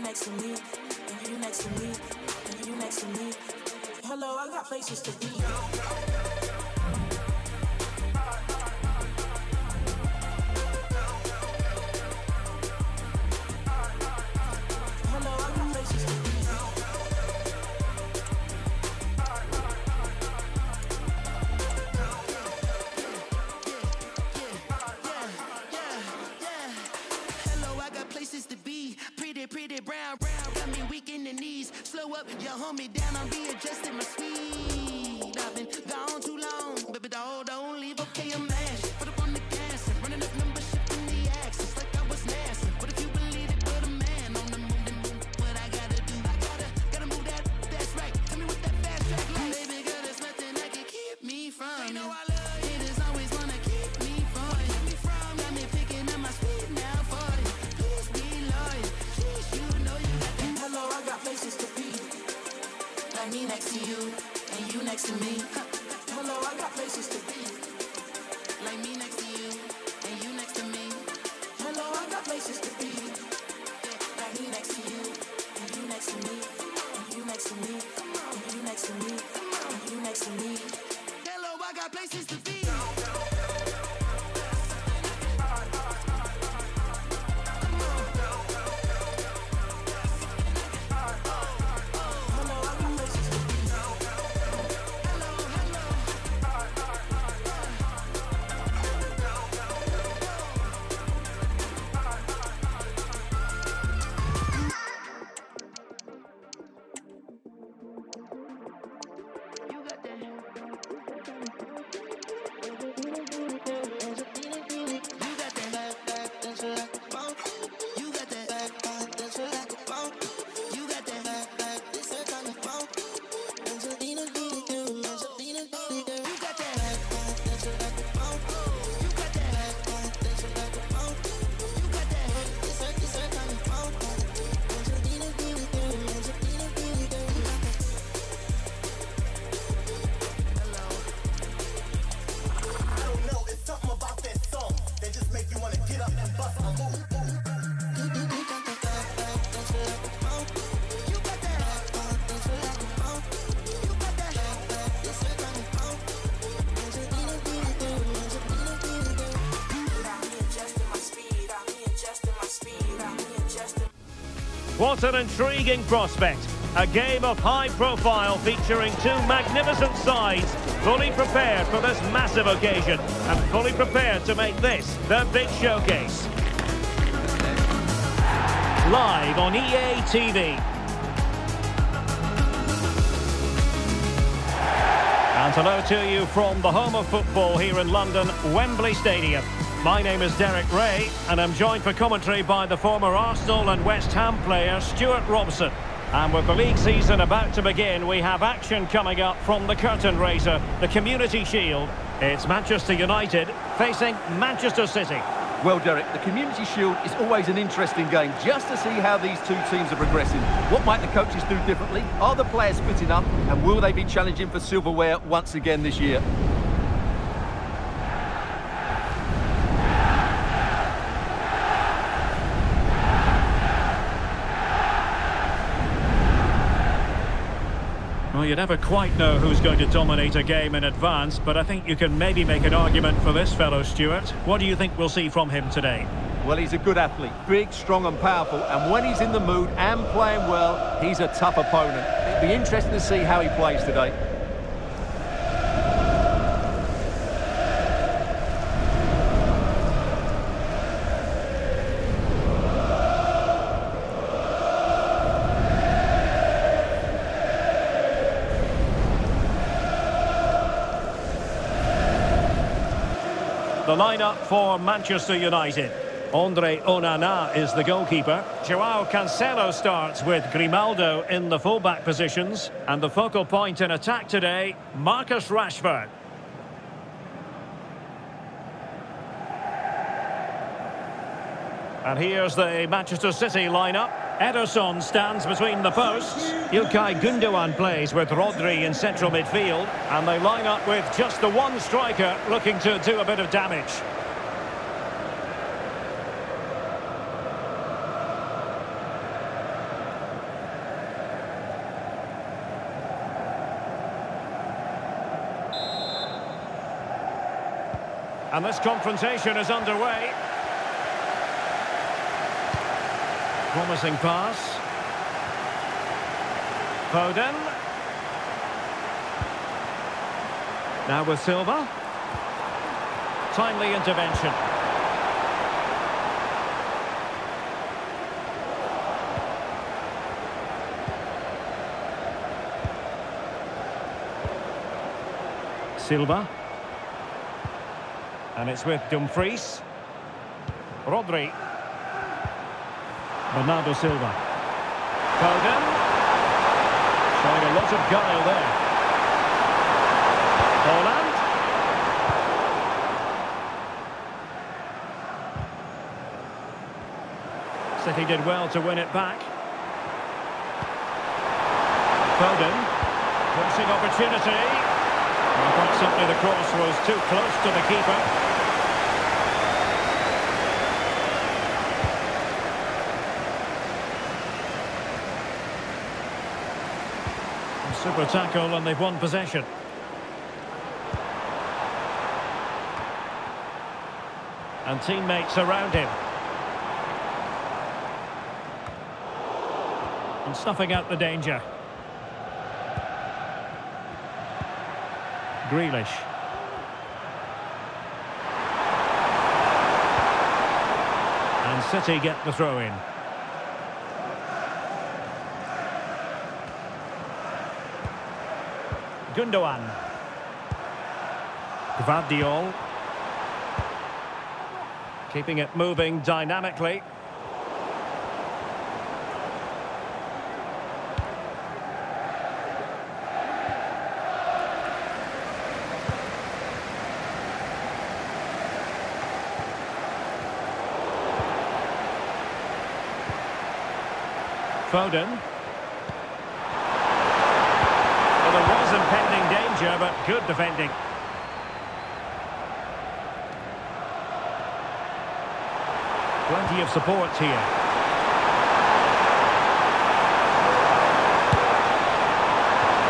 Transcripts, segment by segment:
next to me, and you next to me, and you next to me. Hello, I got places to be. Pretty brown, got me weak in the knees. Slow up, you hold me down, I'm readjusting my speed. I've been gone too long, baby doll, don't leave, okay, I'm mashing. Put up on the gas, running up numbers, shifting the axis like I was NASA. But if you believe it, put a man on the moon, then move what I gotta do. I gotta move that's right. Tell me what that fast track like. Baby girl, there's nothing that can keep me from you. Know I love you. Haters always wanna keep me from you. Got me picking up my speed now for you. Please be loyal. I got places to be. Like me next to you, and you next to me. Hello, I got places to be. Like me next to you, and you next to me. Hello, I got places to be. Like me next to you, and you next to me. And you next to me, and you next to me. And you next to me. Hello, I got places to be. What an intriguing prospect. A game of high profile featuring two magnificent sides, fully prepared for this massive occasion and fully prepared to make this their big showcase. Live on EA TV. And hello to you from the home of football here in London, Wembley Stadium. My name is Derek Ray, and I'm joined for commentary by the former Arsenal and West Ham player Stuart Robson. And with the league season about to begin, we have action coming up from the curtain raiser, the Community Shield. It's Manchester United facing Manchester City. Well, Derek, the Community Shield is always an interesting game, just to see how these two teams are progressing. What might the coaches do differently? Are the players fit enough? And will they be challenging for silverware once again this year? Well, you never quite know who's going to dominate a game in advance, but I think you can maybe make an argument for this fellow, Stuart. What do you think we'll see from him today? Well, he's a good athlete, big, strong and powerful, and when he's in the mood and playing well, he's a tough opponent. It'll be interesting to see how he plays today. The lineup for Manchester United. Andre Onana is the goalkeeper. Joao Cancelo starts with Grimaldo in the fullback positions. And the focal point in attack today, Marcus Rashford. And here's the Manchester City lineup. Ederson stands between the posts. Ilkay Gundogan plays with Rodri in central midfield. And they line up with just the one striker looking to do a bit of damage. And this confrontation is underway. Promising pass. Foden. Now with Silva. Timely intervention. Silva. And it's with Dumfries. Rodri. Bernardo Silva. Foden. Showing a lot of guile there. Holland. City did well to win it back. Foden. Crossing opportunity. Well, quite simply the cross was too close to the keeper. Super tackle and they've won possession. And teammates around him. And snuffing out the danger. Grealish. And City get the throw in. Gundogan. Gvardiol. Keeping it moving dynamically. Foden. Well, there was impending danger, but good defending. Plenty of support here.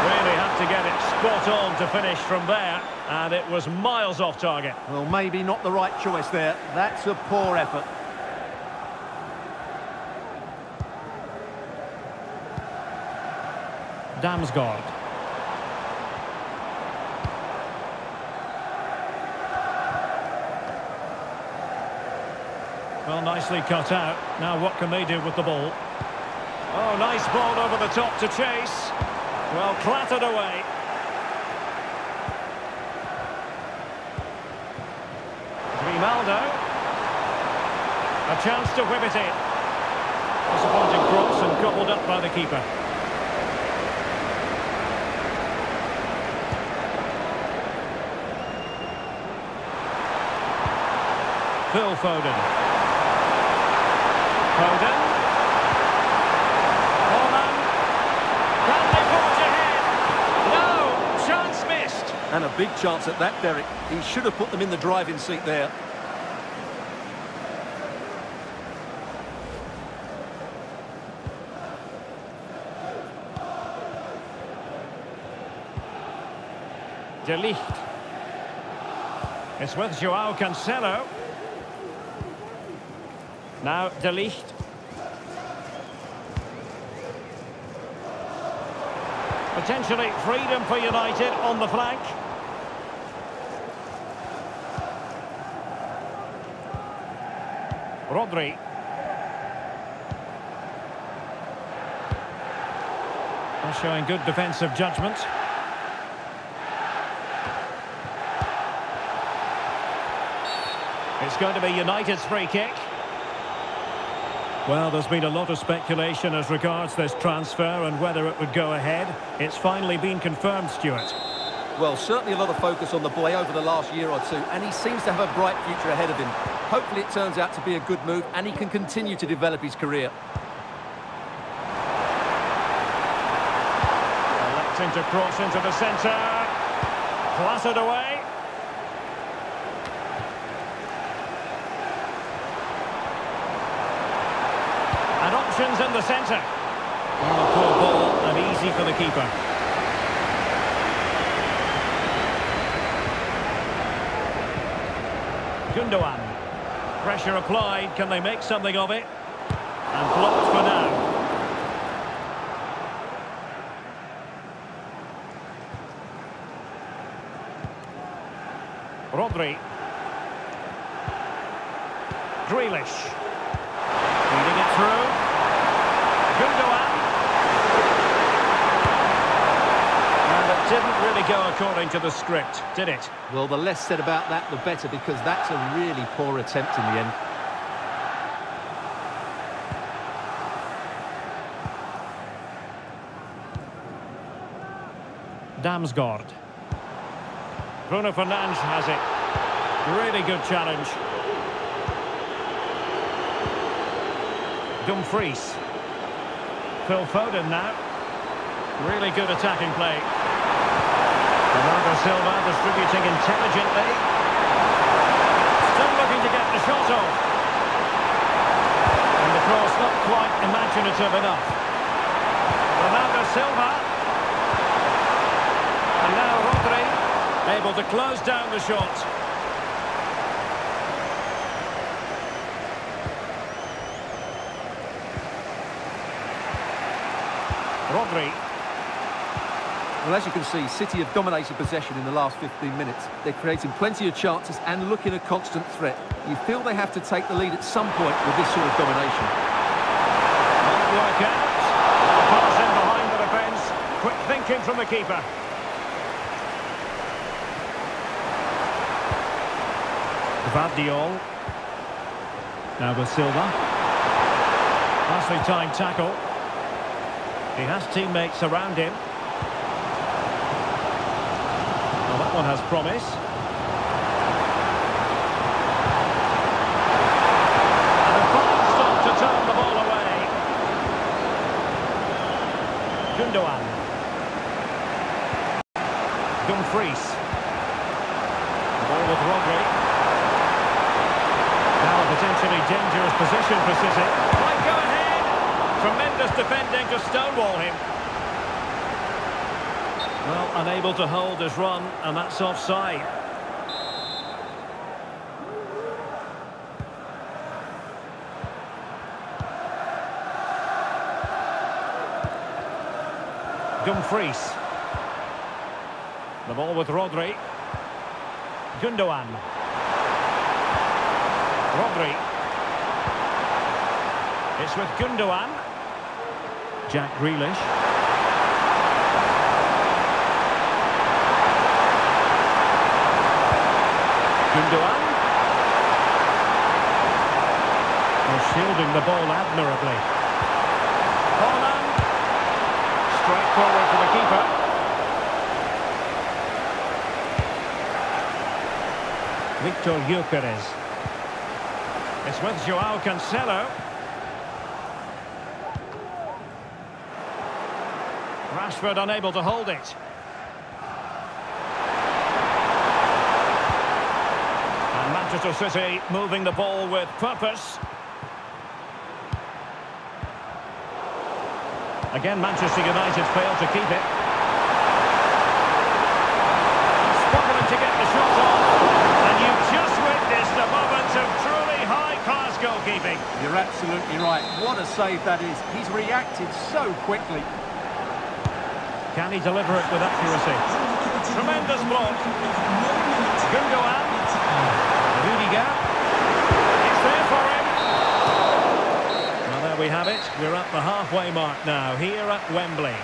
Really had to get it spot on to finish from there, and it was miles off target. Well, maybe not the right choice there. That's a poor effort. Damsgaard. Well, nicely cut out. Now what can they do with the ball? Oh, nice ball over the top to chase. Well, clattered away. Grimaldo. A chance to whip it in. Disappointing cross and gobbled up by the keeper. Phil Foden. Foden. Holland. Can they forge ahead? No! Chance missed. And a big chance at that, Derek. He should have put them in the driving seat there. De Ligt. It's with João Cancelo. Now De Ligt. Potentially freedom for United on the flank. Rodri. Showing good defensive judgment. It's going to be United's free kick. Well, there's been a lot of speculation as regards this transfer and whether it would go ahead. It's finally been confirmed, Stuart. Well, certainly a lot of focus on the boy over the last year or two, and he seems to have a bright future ahead of him. Hopefully it turns out to be a good move and he can continue to develop his career. Electing to cross into the centre. Clattered away. And options in the centre. Oh, poor ball and easy for the keeper. Gundogan. Pressure applied. Can they make something of it? And blocked for now. Rodri. Grealish. Feeding it through. Gundogan. And it didn't really go according to the script, did it? Well, the less said about that, the better, because that's a really poor attempt in the end. Damsgaard. Bruno Fernandes has it. Really good challenge. Dumfries. Phil Foden now. Really good attacking play. Bernardo Silva distributing intelligently. Still looking to get the shot off. And the cross not quite imaginative enough. Bernardo Silva. And now Rodri, able to close down the shot. Rodri. Well, as you can see, City have dominated possession in the last 15 minutes. They're creating plenty of chances and looking a constant threat. You feel they have to take the lead at some point with this sort of domination. Might work out. Pass in behind the defence. Quick thinking from the keeper. Vardiol. Now with Silva. Nicely timed tackle. He has teammates around him. Well, that one has promise. And a fine stop to turn the ball away. Gundogan. Dumfries. The ball with Rodri. Now a potentially dangerous position for City. Might go ahead. Tremendous defending to stonewall him. Well, unable to hold his run, and that's offside. Dumfries. The ball with Rodri. Gundogan. Rodri. It's with Gundogan. Jack Grealish. Gundogan. They're shielding the ball admirably. Holland. Straight forward for the keeper. Victor Gyökeres. It's with Joao Cancelo. Rashford unable to hold it. And Manchester City moving the ball with purpose. Again, Manchester United failed to keep it. Struggling to get the shot off. And you've just witnessed a moment of truly high-class goalkeeping. You're absolutely right. What a save that is. He's reacted so quickly. Can he deliver it with accuracy? Tremendous block. Gundogan. Rudiger. It's there for him. Well, there we have it. We're at the halfway mark now, here at Wembley.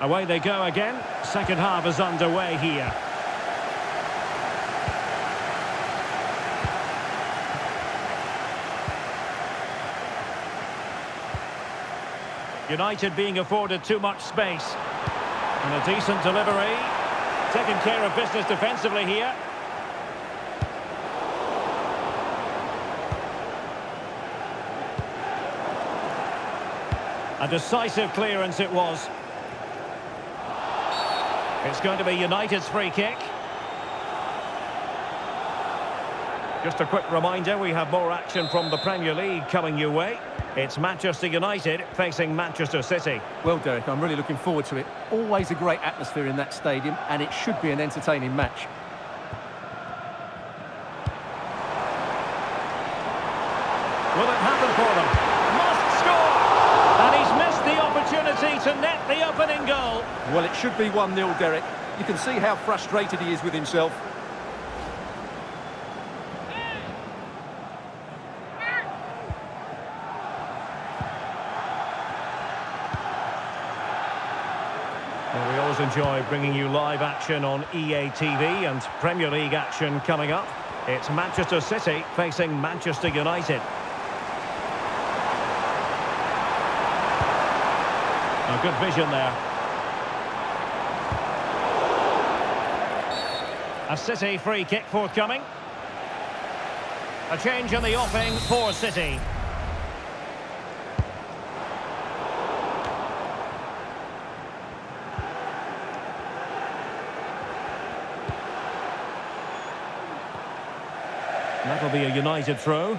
Away they go again. Second half is underway here. United being afforded too much space. And a decent delivery. Taking care of business defensively here. A decisive clearance it was. It's going to be United's free kick. Just a quick reminder, we have more action from the Premier League coming your way. It's Manchester United facing Manchester City. Well, Derek, I'm really looking forward to it. Always a great atmosphere in that stadium, and it should be an entertaining match. Will it happen for them? Must score! And he's missed the opportunity to net the opening goal. Well, it should be 1-0, Derek. You can see how frustrated he is with himself. Well, we always enjoy bringing you live action on EA TV and Premier League action coming up. It's Manchester City facing Manchester United. A good vision there. A City free kick forthcoming. A change in the offing for City. That'll be a United throw.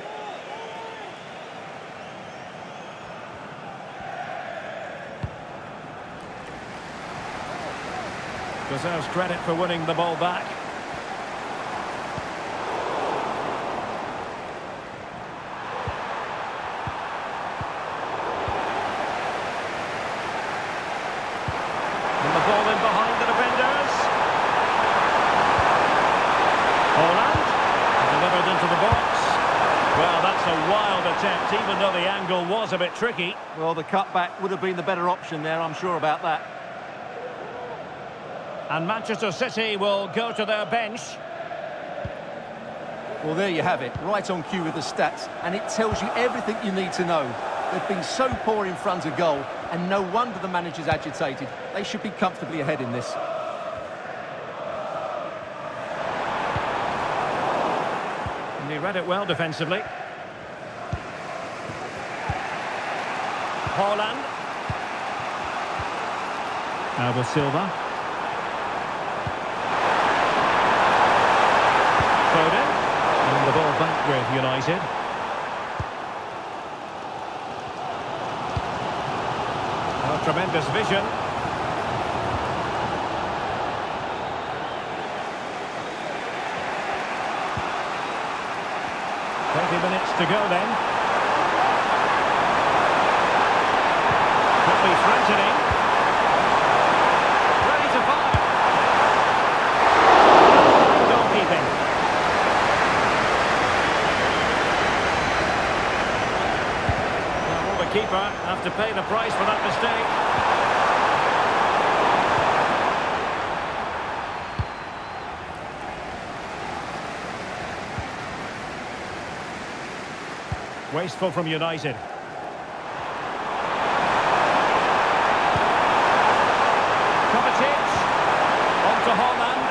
Deserves credit for winning the ball back. And the ball in behind the defenders. Holland delivered into the box. Well, that's a wild attempt, even though the angle was a bit tricky. Well, the cutback would have been the better option there, I'm sure about that. And Manchester City will go to their bench. Well, there you have it, right on cue with the stats, and it tells you everything you need to know. They've been so poor in front of goal, and no wonder the manager's agitated. They should be comfortably ahead in this. And he read it well defensively. Holland. Alba Silva. Foden. And the ball back with United. Oh, tremendous vision. Minutes to go then. Could be threatening. Ready to fire. Goalkeeping. Now will the keeper have to pay the price for that mistake? Wasteful from United. Kovacic. On to Holland.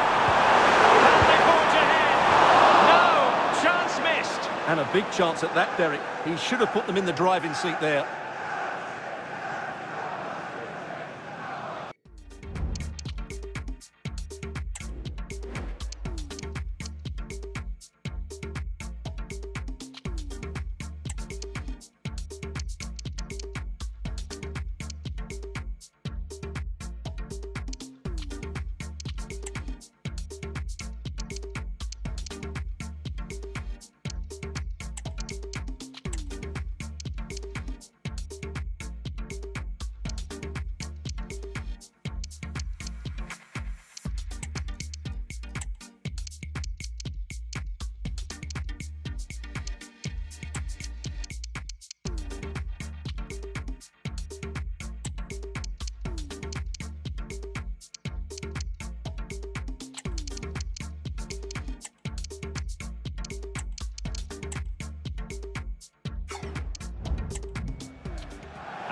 And they forge ahead. No! Chance missed. And a big chance at that, Derek. He should have put them in the driving seat there.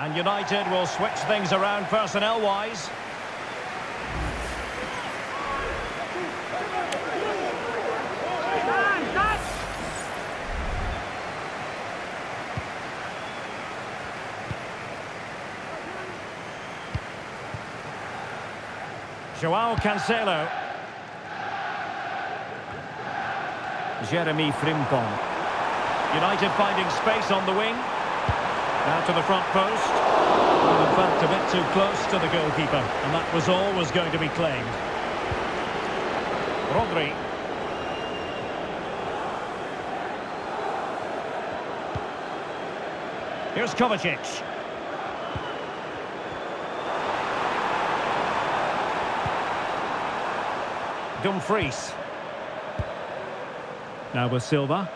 And United will switch things around personnel-wise. Joao Cancelo. Jeremy Frimpong. United finding space on the wing. Now to the front post. Well, in fact, a bit too close to the goalkeeper. And that was always going to be claimed. Rodri. Here's Kovacic. Dumfries. Now with Silva.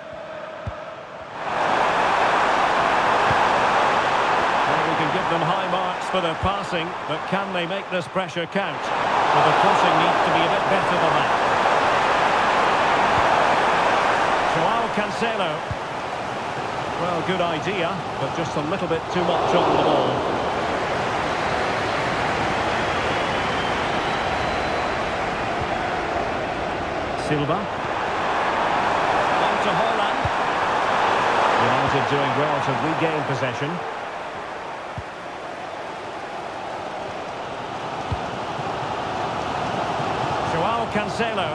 Well, we can give them high marks for their passing, but can they make this pressure count? Well, the crossing needs to be a bit better than that. Joao Cancelo. Well, good idea, but just a little bit too much on the ball. Silva. On to Haaland. United doing well to regain possession. Joao Cancelo.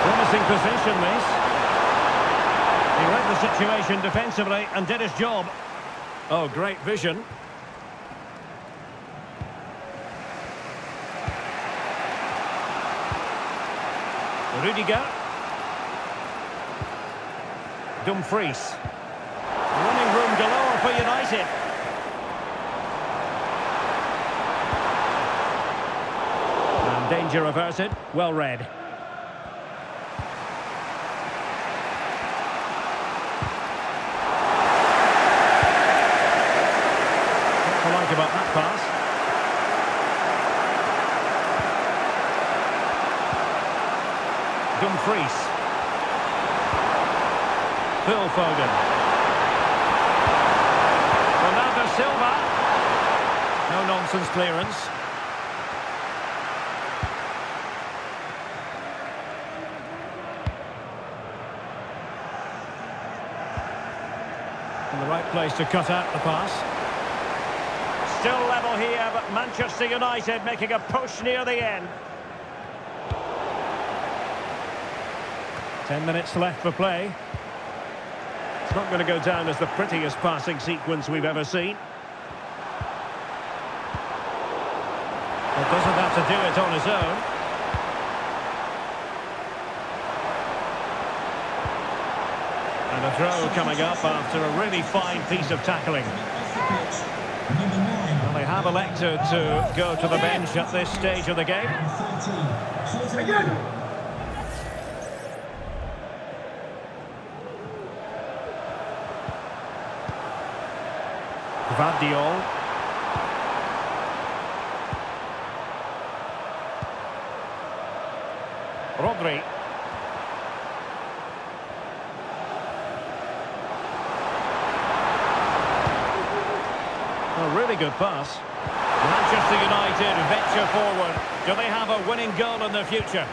Promising position, this. He read the situation defensively and did his job. Oh, great vision. Rudiger. Dumfries. Running room galore for United. And danger averted. Well read. What I like about that pass. Dumfries. Phil Foden. Ronaldo Silva. No nonsense clearance. In the right place to cut out the pass. Still level here, but Manchester United making a push near the end. 10 minutes left for play. It's not going to go down as the prettiest passing sequence we've ever seen. But doesn't have to do it on his own. And a throw coming up after a really fine piece of tackling. Well, they have elected to go to the bench at this stage of the game. Vardiol. Rodri. A really good pass. Manchester United venture forward. Do they have a winning goal in the future?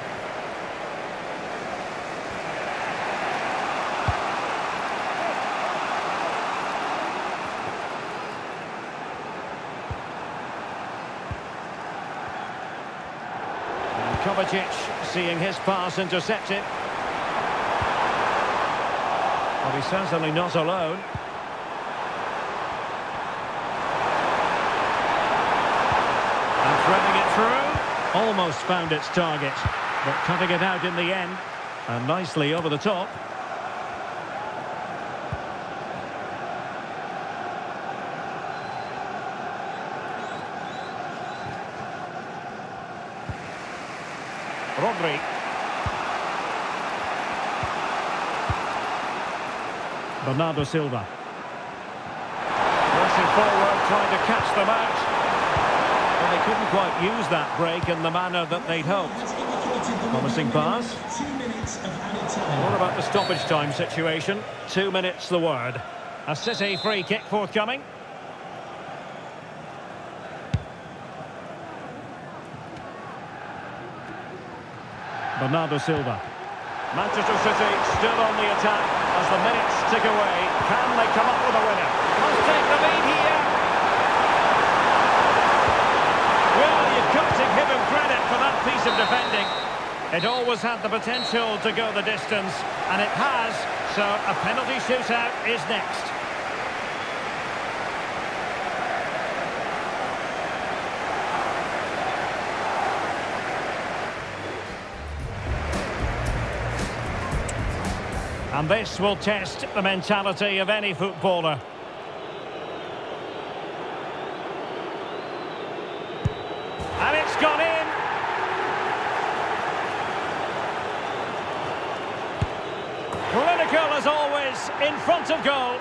Kovacic seeing his pass intercepted. Well, he's certainly not alone. And threading it through. Almost found its target, but cutting it out in the end. And nicely over the top. Rodri. Bernardo Silva. Rushing forward, trying to catch them out. But they couldn't quite use that break in the manner that they'd hoped. Promising pass. What about the stoppage time situation? 2 minutes the word. A City free kick forthcoming. Bernardo Silva. Manchester City still on the attack as the minutes tick away. Can they come up with a winner? Must take the lead here. Well, you've got to give him credit for that piece of defending. It always had the potential to go the distance, and it has, so a penalty shootout is next. And this will test the mentality of any footballer. And it's gone in. Clinical as always, in front of goal.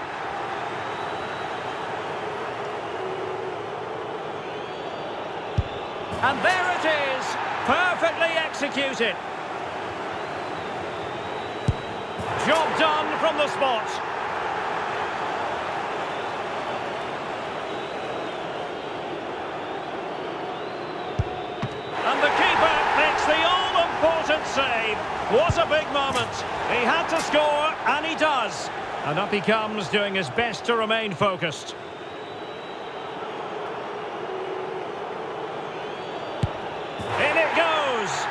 And there it is, perfectly executed. Job done from the spot. And the keeper makes the all-important save. What a big moment. He had to score, and he does. And up he comes, doing his best to remain focused. In it goes.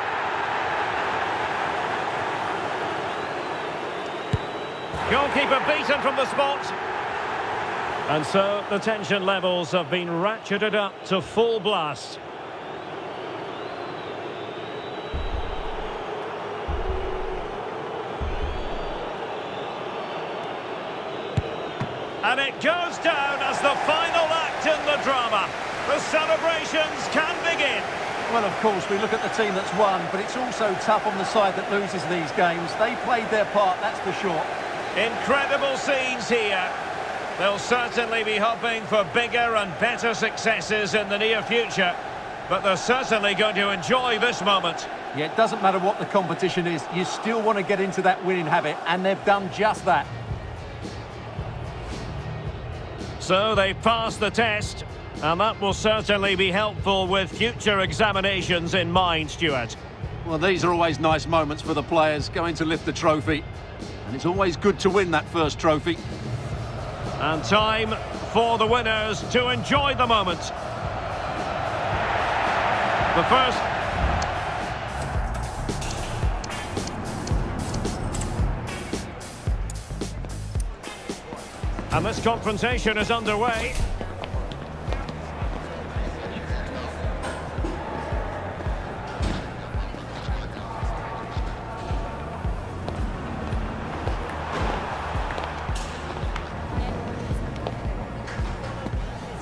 Goalkeeper beaten from the spot. And so the tension levels have been ratcheted up to full blast. And it goes down as the final act in the drama. The celebrations can begin. Well, of course, we look at the team that's won, but it's also tough on the side that loses these games. They played their part, that's for sure. Incredible scenes here. They'll certainly be hoping for bigger and better successes in the near future, but they're certainly going to enjoy this moment. Yeah, it doesn't matter what the competition is, you still want to get into that winning habit, and they've done just that. So they've passed the test, and that will certainly be helpful with future examinations in mind, Stuart. Well, these are always nice moments for the players going to lift the trophy. And it's always good to win that first trophy. And time for the winners to enjoy the moment. The first... And this confrontation is underway.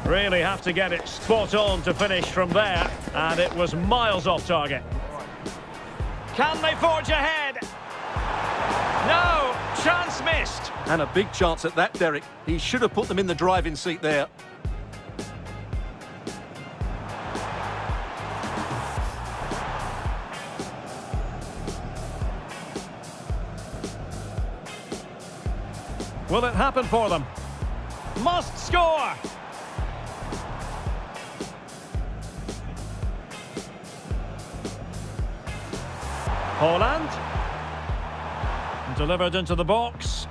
Really have to get it spot on to finish from there, and it was miles off target. Can they forge ahead? No, chance missed. And a big chance at that, Derek. He should have put them in the driving seat there. Will it happen for them? Must score! Holland. Delivered into the box.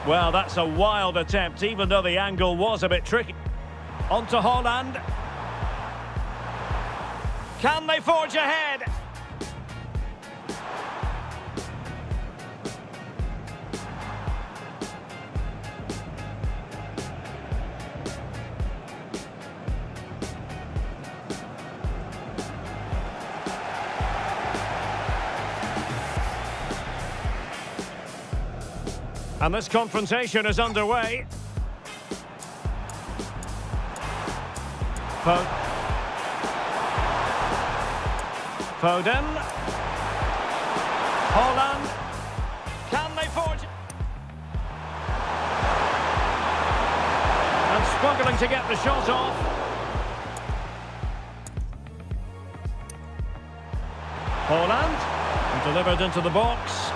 Well, that's a wild attempt, even though the angle was a bit tricky. On to Holland. Can they forge ahead? And this confrontation is underway. Foden. Holland. Can they forge it? And struggling to get the shot off. Holland. And delivered into the box.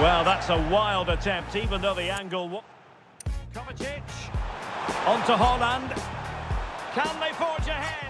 Well, that's a wild attempt, even though the angle... Kovacic, on to Holland. Can they forge ahead?